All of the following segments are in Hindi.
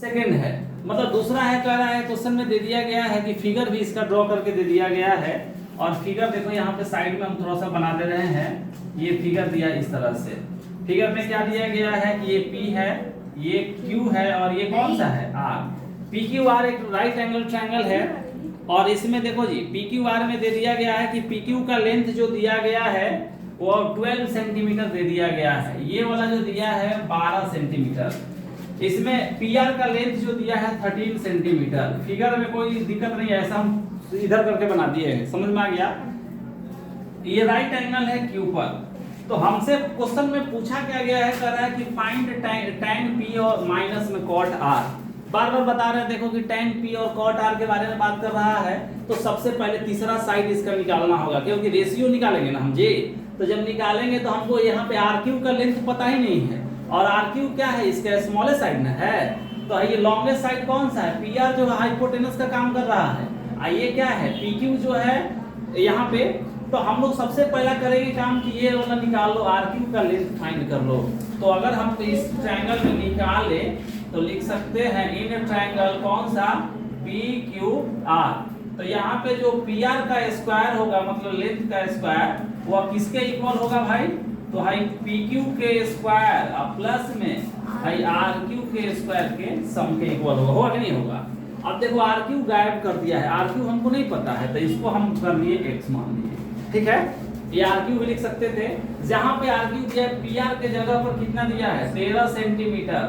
सेकंड है, मतलब दूसरा है, कह रहा है क्वेश्चन में दे दिया गया है कि फिगर भी इसका ड्रॉ करके दे दिया गया है। और फिगर देखो यहाँ पे साइड में हम थोड़ा सा बना दे रहे हैं। ये फिगर दिया इस तरह से, फिगर में क्या दिया गया है कि ये P है, ये Q है और ये कौन सा है R। PQR एक राइट एंगल ट्रायंगल है और इसमें देखो जी PQR में दे दिया गया है कि PQ का लेंथ जो दिया गया है वो 12 सेंटीमीटर दे दिया गया है। ये वाला जो दिया है 12 सेंटीमीटर। इसमें PR का लेंथ जो दिया है 13 सेंटीमीटर। फिगर में कोई दिक्कत नहीं है, ऐसा हम इधर करके बना दिए हैं, समझ में आ गया। ये राइट एंगल है Q पर। तो हमसे क्वेश्चन में पूछा क्या गया है, कह रहा है कि फाइंड tan P और माइनस में cot R। बार बार बता रहे हैं देखो कि tan P और cot R के बारे में बात कर रहा है। तो सबसे पहले तीसरा साइड इसका निकालना होगा, क्योंकि रेशियो निकालेंगे ना हम जी। तो जब निकालेंगे तो हमको यहाँ पे RQ का लेंथ पता ही नहीं है और RQ क्या है, इसका स्मॉलेस्ट साइड ना है। तो ये लॉन्गेस्ट साइड कौन सा है, PR जो हाइपोटेनस का काम कर रहा है। ये क्या है, PQ जो है यहाँ पे। तो हम लोग सबसे पहला करेंगे काम कि ये वाला निकाल लो, RQ का लेंथ फाइंड कर लो। तो अगर हम इस ट्रायंगल में निकाले तो लिख सकते हैं इन ट्रायंगल कौन सा, PQR। तो यहाँ पे जो PR का स्क्वायर होगा, मतलब लेंथ का स्क्वायर, वो किसके इक्वल होगा भाई, तो हाई PQ के स्क्वायर और प्लस में हाई RQ के स्क्वायर के सम के इक्वल होगा कि नहीं होगा। अब देखो RQ गायब कर दिया है, RQ हमको नहीं पता है तो इसको हम कर लिए x मान लिए, ठीक है। ये RQ भी लिख सकते थे। जहां पे RQ दिया है PR के जगह पर कितना दिया है 13 सेंटीमीटर,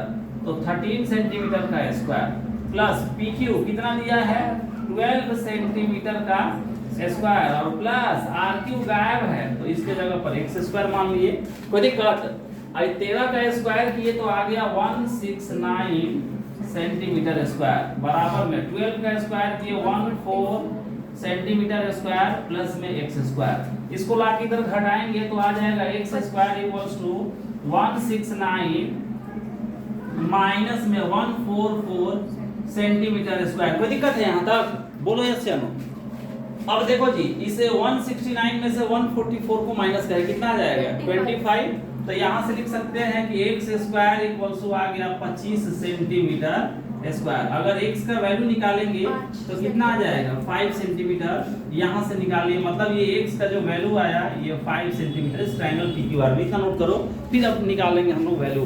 तो 13 सेंटीमीटर का स्क्वायर प्लस PQ कितना दिया है 12 सेंटीमीटर का स्क्वायर और प्लस RQ गायब है तो इसके जगह पर x स्क्वायर मान लिए, कोई दिक्कत। अब 13 का स्क्वायर किए तो आ गया 169 सेंटीमीटर स्क्वायर बराबर में 12 का स्क्वायर किए 14 सेंटीमीटर स्क्वायर प्लस में x स्क्वायर। इसको लाके इधर घटाएंगे तो आ जाएगा x square equals to 169 minus में 144 सेंटीमीटर स्क्वायर। कोई दिक्कत है यहाँ तक, बोलो यस या नो। अब देखो जी इसे 169 में से 144 को माइनस करें कितना आ जाएगा 25। तो यहाँ से लिख सकते हैं कि x स्क्वायर इक्वल्स टू आ गया 25 सेंटीमीटर स्क्वायर। अगर x का वैल्यू निकालेंगे तो कितना आ जाएगा 5 सेंटीमीटर। यहाँ से निकालिए, मतलब ये x का जो वैल्यू आया ये 5 सेंटीमीटर इस ट्रायंगल PQR में, इतना नोट करो। फिर अब निकालेंगे हम लोग वैल्यू।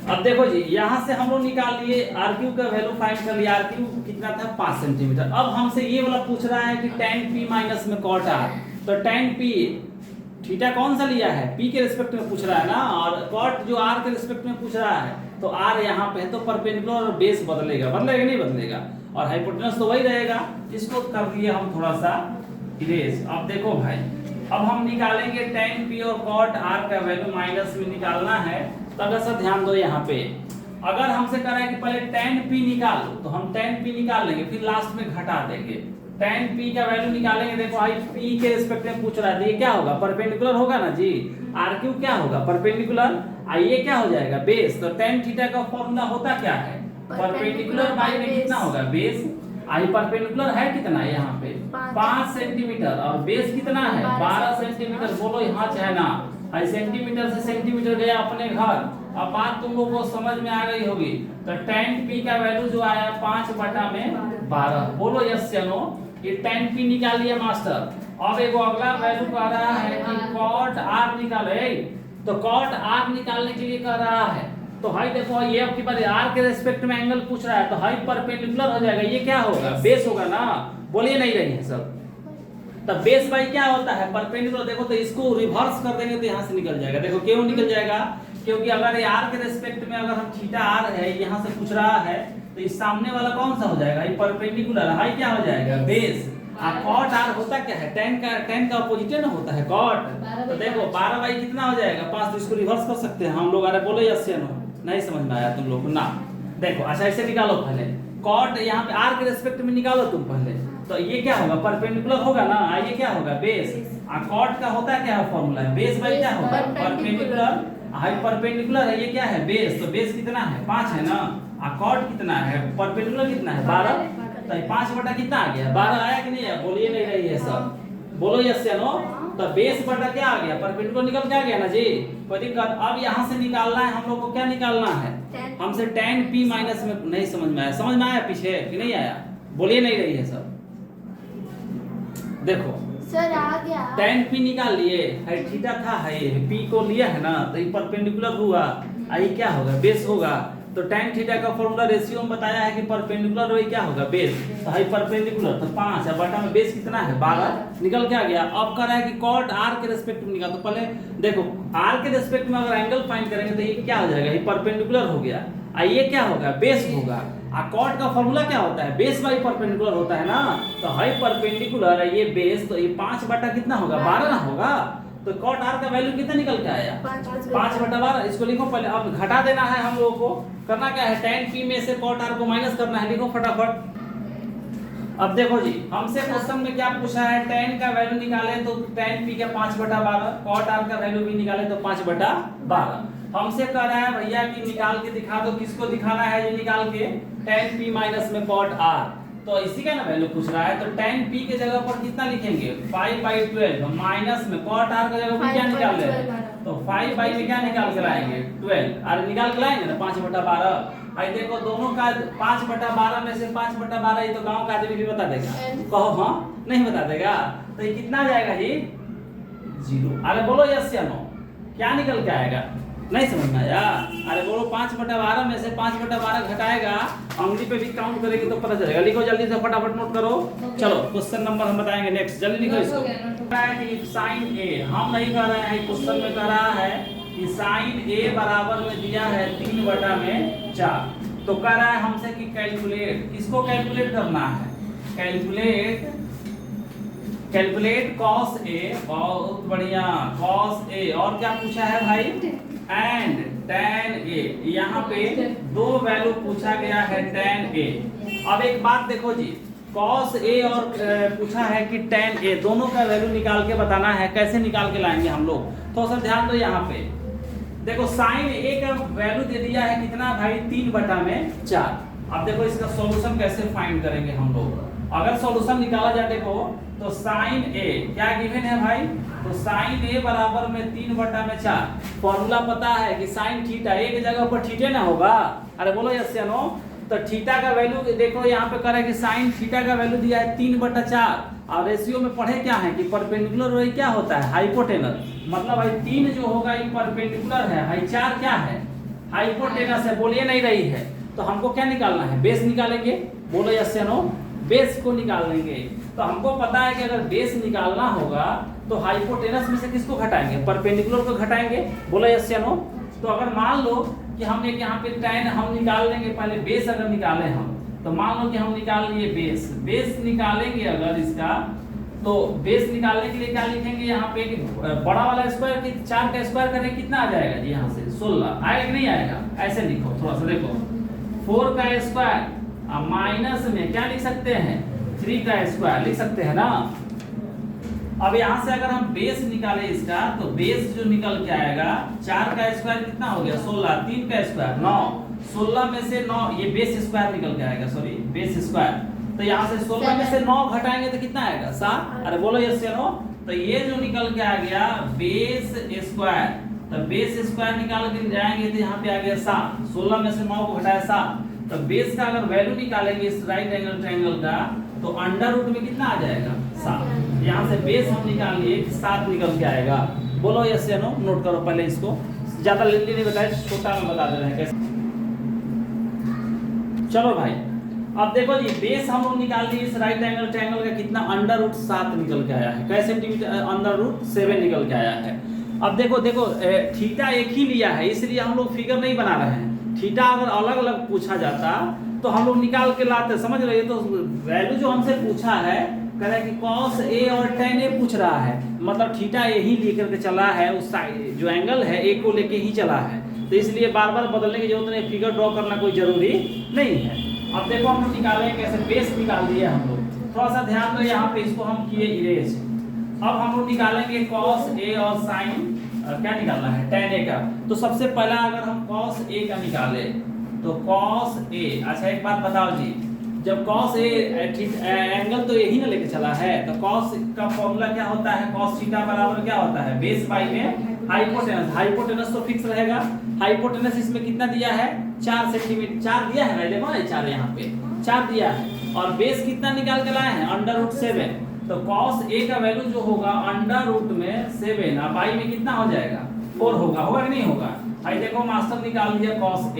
अब देखो जी यहाँ से हम लोग निकाल लिए RQ का वैल्यू फाइंड कर लिया। RQ कितना था 5 सेंटीमीटर। अब हमसे ये वाला पूछ रहा है कि tan P माइनस में cot R। तो tan P थीटा कौन सा लिया है, P के रिस्पेक्ट में पूछ रहा है ना, और cot जो R के रिस्पेक्ट में पूछ रहा है। तो R यहाँ पे है तो परपेंडिकुलर और बेस बदलेगा, बदलेगा नहीं बदलेगा, और हाइपोटेनस तो वही रहेगा। इसको कर दिए हम थोड़ा सा इरेज। अब देखो भाई अब हम निकालेंगे tan P और cot R का वैल्यू माइनस में निकालना है। तो अगर सर ध्यान दो यहाँ पे, अगर हमसे कह रहा है कि पहले tan P निकालो तो हम tan P निकाल लेंगे, फिर लास्ट में घटा देंगे। tan P का वैल्यू निकालेंगे, देखो आई P के रिस्पेक्ट में पूछ रहा है तो ये क्या होगा परपेंडिकुलर होगा ना जी। RQ क्या होगा परपेंडिकुलर, ये क्या हो जाएगा बेस। तो tan थीटा का फॉर्मूला होता क्या है, परपेंडिकुलर बाई में कितना होगा बेस। आई परपेंडिकुलर है कितना यहाँ पे 5 सेंटीमीटर और बेस कितना है 12 सेंटीमीटर। बोलो यहाँ है ना, आई सेंटीमीटर से सेंटीमीटर गया अपने घर। अब बात तुम लोगों को समझ में आ गई होगी। तो tan P का वैल्यू जो आया 5/12। बोलो यस या नो। ये tan P निकाल लिया मास्टर। अब एक अगला वैल्यू कह रहा है कि cot R निकाले। तो cot R निकालने के लिए कह रहा है तो हाई देखो ये आपकी बात R के रेस्पेक्ट में एंगल पूछ रहा है तो हाई परपेंडिकुलर हो जाएगा। ये क्या होगा बेस होगा ना, बोलिए नहीं रही है सब। तब बेस बाई क्या होता है परपेंडिकुलर। देखो तो इसको रिवर्स कर देंगे तो यहाँ से निकल जाएगा। देखो क्यों निकल जाएगा, क्योंकि अगर ये R के रेस्पेक्ट में अगर हम थीटा R है यहाँ से पूछ रहा है तो इस सामने वाला कौन सा हो जाएगा ये परपेंडिकुलर, हाई क्या हो जाएगा बेस। cot R होता क्या है tan का अपोजिट ना होता है cot। तो देखो 12 कितना हो जाएगा 5। तो इसको रिवर्स कर सकते हैं हम लोग। अरे बोलो यस या नो, नहीं समझ में आया तुम लोग को ना। देखो अच्छा ऐसे निकालो पहले cot यहाँ पे R के रेस्पेक्ट में निकालो तुम पहले। तो ये क्या होगा परपेंडिकुलर होगा ना, ये क्या होगा बेस। cot का होता है क्या फॉर्मूला है बेस बाई क्या होगा परपेंडिकुलर। हाई परपेंडिकुलर है ये क्या है बेस। तो बेस कितना है 5 है ना, cot कितना है परपेंडिकुलर कितना है 12। तो 5 कितना आ गया 12 आया कि नहीं है, बोलिए नहीं रही है सब, बोलो यस या नो। तो बेस बटा क्या आ गया परपेंडिकुलर निकल के आ गया ना जी, कोई दिक्कत। अब यहाँ से निकालना है हम लोग को, क्या निकालना है हमसे tan p माइनस में नहीं समझ में आया, समझ में आया पीछे कि नहीं आया? बोलिए नहीं रही है सब। देखो सर आ गया। tan p निकाल लिए है, थीटा था है, p को लिया है ना, तो ये परपेंडिकुलर हुआ, आई क्या होगा? बेस होगा। तो tan थीटा का फॉर्मूला रेशियो में बताया है कि परपेंडिकुलर और क्या होगा? बेस। तो है परपेंडिकुलर तो 5 है, बटा में बेस कितना है? 12 निकल के आ गया। अब कह रहा है कि cot r के रिस्पेक्ट में निकाल। तो पहले देखो r के रिस्पेक्ट में अगर एंगल फाइंड करेंगे तो ये क्या हो जाएगा? ये परपेंडिकुलर हो गया, और ये क्या होगा? बेस होगा। आ cot का फॉर्मूला क्या होता है? बेस बाई परपेंडिकुलर होता है ना। तो है परपेंडिकुलर ये बेस, तो ये 5 बटा कितना होगा? 12 ना होगा। तो cot r का वैल्यू कितना निकल के आया? 5 बटा 12। इसको लिखो पहले, अब घटा देना है हम लोगों को। करना क्या है? tan p में से cot r को माइनस करना है। लिखो फटाफट। अब देखो जी, हमसे क्वेश्चन में क्या पूछा है? tan का वैल्यू निकाले तो tan p का 5 बटा 12, cot r का वैल्यू भी निकाले तो 5 बटा 12। हमसे कह रहा है भैया कि निकाल के दिखा दो। किसको दिखाना है? ये निकाल के tan p माइनस में cot r, तो इसी का ना वैल्यू पूछ रहा है। तो tan p के जगह पर कितना लिखेंगे? 5/12 माइनस में cot r का जगह पर क्या निकाल रहे हैं? तो 5 में क्या निकाल कर आएंगे? 12। अरे निकाल कर आएंगे ना 5 बटा 12। आई देखो दोनों का 5 बटा 12 में से 5 बटा 12 ये तो गांव का आदमी भी बता देगा। कहो हाँ, नहीं बता देगा? तो ये कितना आ जाएगा जी? 0। अरे बोलो यस या नो, क्या निकल के आएगा? नहीं समझ में आया? अरे बोलो 5 बटा 12 में से 5 बटा 12 घटाएगा, अंगुली पे भी काउंट करेगी तो पता चलेगा। लिखो जल्दी से फटाफट नोट करो। चलो क्वेश्चन नंबर हम बताएंगे नेक्स्ट, जल्दी लिखो इसको। साइन ए, हम नहीं कह रहे हैं, क्वेश्चन में कह रहा है कि साइन ए बराबर में दिया है 3 बटा में 4। तो कह रहा है हमसे कि कैलकुलेट, किसको कैलकुलेट करना है? कैलकुलेट cos a, बहुत बढ़िया cos a। और क्या पूछा है भाई? And tan a। यहाँ पे दो वैल्यू पूछा गया है tan a। अब एक बात देखो जी, cos a और पूछा है कि tan a, दोनों का वैल्यू निकाल के बताना है। कैसे निकाल के लाएंगे हम लोग? थोड़ा सा ध्यान दो। यहाँ पे देखो sin a का वैल्यू दे दिया है कितना भाई? 3 बटा में 4। अब देखो इसका सॉल्यूशन कैसे फाइंड करेंगे हम लोग। अगर सॉल्यूशन निकाला जाए देखो तो sin a क्या गिवन है भाई? तो sin a बराबर में 3 बटा में 4। फॉर्मूला पता है कि sin थीटा, एक जगह पर थीटे ना होगा। अरे बोलो यस या नो। तो थीटा का वैल्यू देखो यहाँ पे करें कि sin थीटा का वैल्यू दिया है 3 बटा 4। और रेशियो में पढ़े क्या है कि परपेंडिकुलर और क्या होता है? हाइपोटेनस। मतलब भाई 3 जो होगा ये परपेंडिकुलर है, हाई 4 क्या है? हाइपोटेनस है। बोलिए नहीं रही है। तो हमको क्या निकालना है? बेस निकालेंगे। बोलो यस या नो। बेस को निकाल लेंगे। तो हमको पता है कि अगर बेस निकालना होगा तो हाइपोटेनस में से किसको घटाएंगे? परपेंडिकुलर को घटाएंगे। बोलो यस या नो। तो अगर मान लो कि हम एक यहाँ पे tan हम निकाल लेंगे, पहले बेस अगर निकाले हम, तो मान लो कि हम निकाल लिए बेस। बेस निकालेंगे अगर इसका, तो बेस निकालने के लिए क्या लिखेंगे यहाँ पे? बड़ा वाला स्क्वायर की 4 का स्क्वायर करें कितना आ जाएगा जी? यहाँ से 16 आएगा कि नहीं आएगा? ऐसे लिखो, थोड़ा सा देखो। 4 का स्क्वायर माइनस में क्या लिख सकते हैं? 3 का स्क्वायर लिख सकते हैं ना। अब यहाँ से अगर हम बेस निकाले इसका, तो बेस जो निकल के आएगा 4 का स्क्वायर कितना हो गया? 16। 3 का स्क्वायर 9। 16 में से 9, ये बेस स्क्वायर निकल के आएगा, सॉरी बेस स्क्वायर। तो यहाँ से 16 में से 9 घटाएंगे तो कितना आएगा? 7। अरे बोलो यस या नो। तो ये जो निकल के आ गया बेस स्क्वायर, तो बेस स्क्वायर निकाल के जाएंगे तो यहाँ पे आ गया 7। 16 में से 9 को घटाया 7। तो बेस का अगर वैल्यू निकालेंगे इस राइट एंगल ट्रायंगल का, तो अंडर रूट में कितना आ जाएगा? 7। यहाँ से बेस हम निकाल लिए 7 निकल के आएगा। बोलो यस या नो। नोट करो पहले इसको, ज्यादा लेंदी नहीं बताए, छोटा में बता दे रहे हैं कैसे। चलो भाई अब देखो जी, बेस हम लोग निकाल लिए इस राइट एंगल ट्रायंगल का कितना? अंडर रूट 7 निकल के आया है। कैसे सेंटीमीटर? अंडर रूट 7 निकल के आया है। अब देखो थीटा एक ही लिया है, इसलिए हम लोग फिगर नहीं बना रहे हैं। थीटा अगर अलग अलग पूछा जाता तो हम लोग निकाल के लाते, समझ रहे? तो वैल्यू जो हमसे पूछा है, कह रहा है कि cos a और tan a पूछ रहा है, मतलब थीटा यही लेकर के चला है, उस साइड जो एंगल है a को लेके ही चला है। तो इसलिए बार बार बदलने की जरूरत नहीं, फिगर ड्रॉ करना कोई जरूरी नहीं है। अब देखो हम लोग निकालें कैसे। बेस निकाल दिए हम लोग, थोड़ा सा ध्यान दो। यहाँ पे इसको हम किए इरेज। अब हम लोग निकालेंगे cos a और sin क्या निकालना है? tan a का। तो सबसे पहला अगर हम cos a का निकाले तो cos a, अच्छा एक बात बताओ जी, जब cos a एंगल तो यही ना लेके चला है, तो cos का फॉर्मूला क्या होता है? cos थीटा बराबर क्या होता है? बेस बाई में हाइपोटेनस। हाइपोटेनस तो फिक्स रहेगा, हाइपोटेनस इसमें कितना दिया है 4 सेंटीमीटर, 4 दिया है भाई, देखो ना 4 यहाँ पे 4 दिया है। और बेस कितना निकाल के लाए हैं √7, तो cos A का वैल्यू जो होगा √7, अब y में कितना हो जाएगा 4 होगा, होगा कि नहीं होगा। भाई देखो मास्टर निकाल दिया cos A।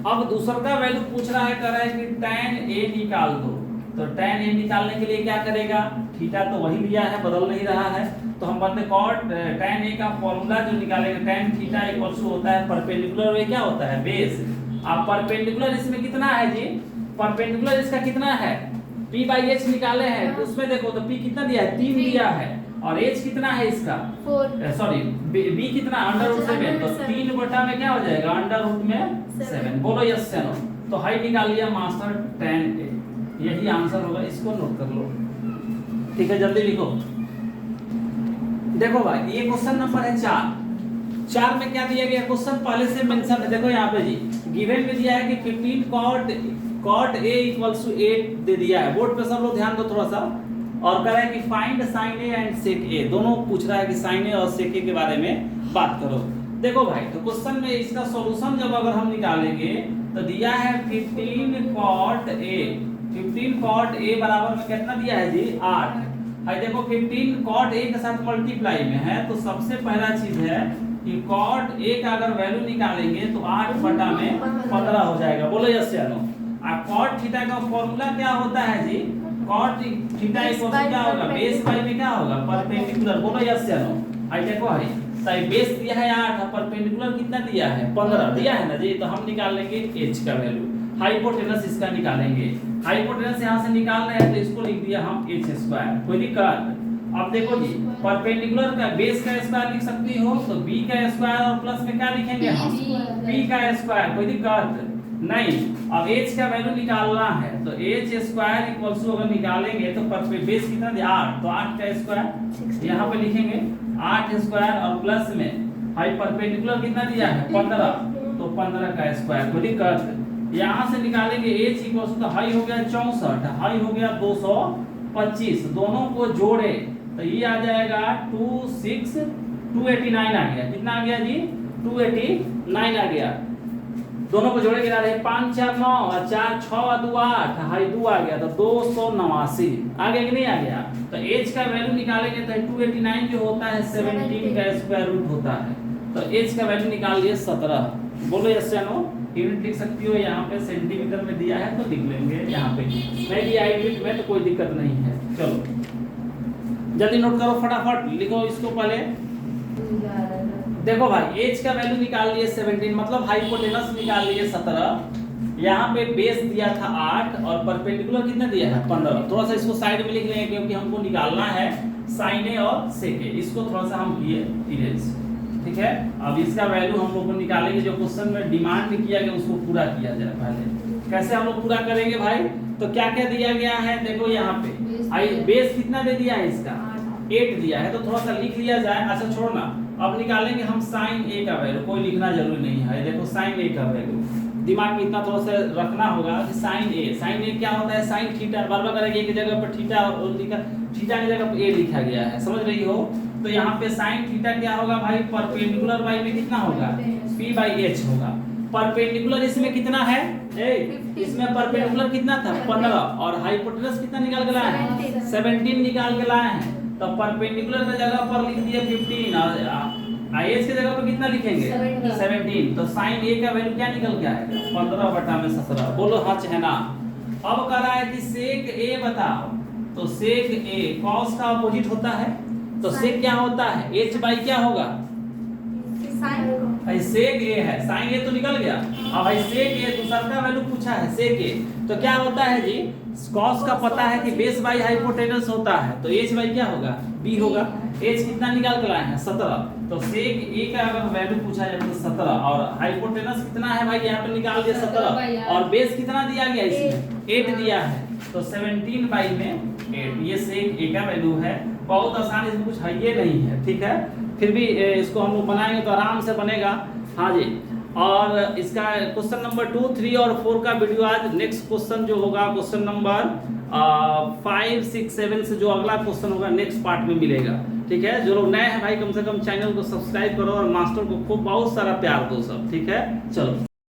अब दूसरा का वैल्यू पूछ रहा है, कर रहा है कि tan A निकाल दो, तो tan A निकालने के लिए क्या करेगा, थीटा तो वही लिया है, बदल नहीं रहा है, तो हम बताते cot tan A का फॉर्मूला जो निकालेंगे tan थीटा इक्वल्स होता है परपेंडिकुलर में क्या होता है बेस। अब परपेंडिकुलर इसमें कितना है जी, परपेंडिकुलर इसका कितना है p/h निकाले हैं, तो उसमें देखो तो p कितना दिया है 3 दिया है, और h कितना है इसका 4, सॉरी b कितना √7, तो 3 बटा में क्या हो जाएगा √7। बोलो यस या नो। तो हाई निकाल लिया मास्टर tan A, यही आंसर होगा, इसको नोट कर लो, ठीक है जल्दी लिखो। देखो भाई ये क्वेश्चन नंबर है 4 में क्या दिया गया क्वेश्चन पहले से मेंशन है, देखो यहाँ पे जी गिवन में दिया है कि 15 cot A इक्वल्स टू 8 दे दिया है, बोर्ड पे सब लोग ध्यान दो थोड़ा सा। और कह रहा है कि find sin A and sec A, दोनों पूछ रहा है कि sin A और sec A के बारे में बात करो। देखो भाई तो क्वेश्चन में इसका सॉल्यूशन जब अगर हम निकालेंगे तो दिया है 15 cot A बराबर में कितना दिया है जी 8। भाई देखो 15 cot A के साथ मल्टीप्लाई में है, तो सबसे पहला चीज है कि cot A का अगर वैल्यू निकालेंगे तो 8 बटा में 15 हो जाएगा, बोलो यस या नो। अब cot थीटा का फॉर्मूला क्या होता है जी, cot थीटा इक्वल क्या होगा बेस बाई में क्या होगा परपेंडिकुलर, बोलो यस या नो। आई देखो भाई तो बेस दिया है 8 और परपेंडिकुलर कितना दिया है 15 दिया है ना जी, तो हम निकाल लेंगे h का वैल्यू, हाइपोटेनस इसका निकालेंगे, हाइपोटेनस यहां से निकाल रहे हैं तो इसको लिख दिया हम h², कोई दिक्कत। अब देखो जी परपेंडिकुलर का बेस का स्क्वायर लिख सकती हो, तो b का स्क्वायर और प्लस में क्या लिखेंगे हम p का स्क्वायर, कोई दिक्कत नहीं। अब h का वैल्यू निकालना है तो h² इक्वल्स टू अगर निकालेंगे तो बेस कितना दिया 8, तो 8 का स्क्वायर यहाँ पे लिखेंगे 8² और प्लस में हाई परपेंडिकुलर कितना दिया है 15, तो 15 का स्क्वायर, कोई दिक्कत। यहाँ से निकालेंगे h इक्वल्स टू हाई हो गया 64, हाई हो गया 225, दोनों को जोड़े तो ये आ जाएगा 289 आ गया, कितना आ गया जी 289 आ गया। दोनों को जोड़े गिरा रहे 5 4 9 और 4 6 और 2 8, हाई 2 आ गया तो 289 आ गया कि नहीं आ गया। तो h का वैल्यू निकालेंगे तो 289 जो होता है 17 का स्क्वायर रूट होता है, तो h का वैल्यू निकाल लिए 17, बोलो यस या नो। यूनिट लिख सकती हो यहाँ पे सेंटीमीटर में दिया है तो लिख लेंगे यहाँ पे, नहीं दिया यूनिट में तो कोई दिक्कत नहीं है। चलो जल्दी नोट करो फटाफट लिखो इसको पहले। देखो भाई h का वैल्यू निकाल लिए 17, मतलब हाइपोटेनस निकाल लिए 17, यहाँ पे बेस दिया था 8 और परपेंडिकुलर कितना दिया है 15। थोड़ा सा इसको साइड में लिख लेंगे क्योंकि हमको निकालना है sin A और sec A, इसको थोड़ा सा हम किए इरेज, ठीक है। अब इसका वैल्यू हम लोग को निकालेंगे, जो क्वेश्चन में डिमांड किया गया उसको पूरा किया जाए। पहले कैसे हम लोग पूरा करेंगे भाई, तो क्या क्या दिया गया है देखो यहाँ पे आई बेस कितना दे दिया है इसका 8 दिया है, तो थोड़ा सा लिख लिया जाए। अच्छा छोड़ना, अब निकालेंगे हम sin A का वैल्यू, कोई लिखना जरूरी नहीं है। देखो sin A का वैल्यू दिमाग में इतना थोड़ा सा रखना होगा कि sin A क्या होता है sin थीटा, बार बार करेंगे एक जगह पर थीटा और लिखा, थीटा की जगह पर A लिखा गया है, समझ रही हो। तो यहाँ पे sin थीटा क्या होगा भाई परपेंडिकुलर y में कितना होगा p/h होगा। परपेंडिकुलर इसमें कितना है इसमें परपेंडिकुलर कितना था 15 और हाइपोटेनस कितना निकाल के लाए हैं 17 निकाल के लाए हैं। तो परपेंडिकुलर की जगह पर लिख दिए 15 और h की जगह पर कितना लिखेंगे 17, तो sin A का वैल्यू क्या निकल के आएगा 15/17, बोलो हाँ चाहे ना। अब कह रहा है कि sec A बताओ, तो sec A cos का अपोजिट होता है, तो sec क्या होता है h/ क्या होगा भाई sec A है, sin A तो निकल गया। अब भाई sec A दूसरा का वैल्यू पूछा है sec A, तो क्या होता है जी cos का पता है कि बेस बाई हाइपोटेनस होता है, तो h/ क्या होगा b होगा। h कितना निकाल के लाए हैं 17, तो sec A का अगर वैल्यू पूछा जाए तो 17 और हाइपोटेनस कितना है भाई यहाँ पे निकाल दिया 17 और बेस कितना दिया गया इसमें 8 दिया है, तो 17/8 ये sec A का वैल्यू है। बहुत आसान, इसमें कुछ है ये नहीं है, ठीक है। फिर भी इसको हम लोग बनाएंगे तो आराम से बनेगा, हाँ जी। और इसका क्वेश्चन नंबर 2, 3 और 4 का वीडियो आज, नेक्स्ट क्वेश्चन जो होगा क्वेश्चन नंबर 5, 6, 7 से जो अगला क्वेश्चन होगा नेक्स्ट पार्ट में मिलेगा, ठीक है। ठीक है। जो लोग नए हैं भाई कम से कम चैनल को सब्सक्राइब करो और मास्टर को खूब बहुत सारा प्यार दो सब, ठीक है। चलो।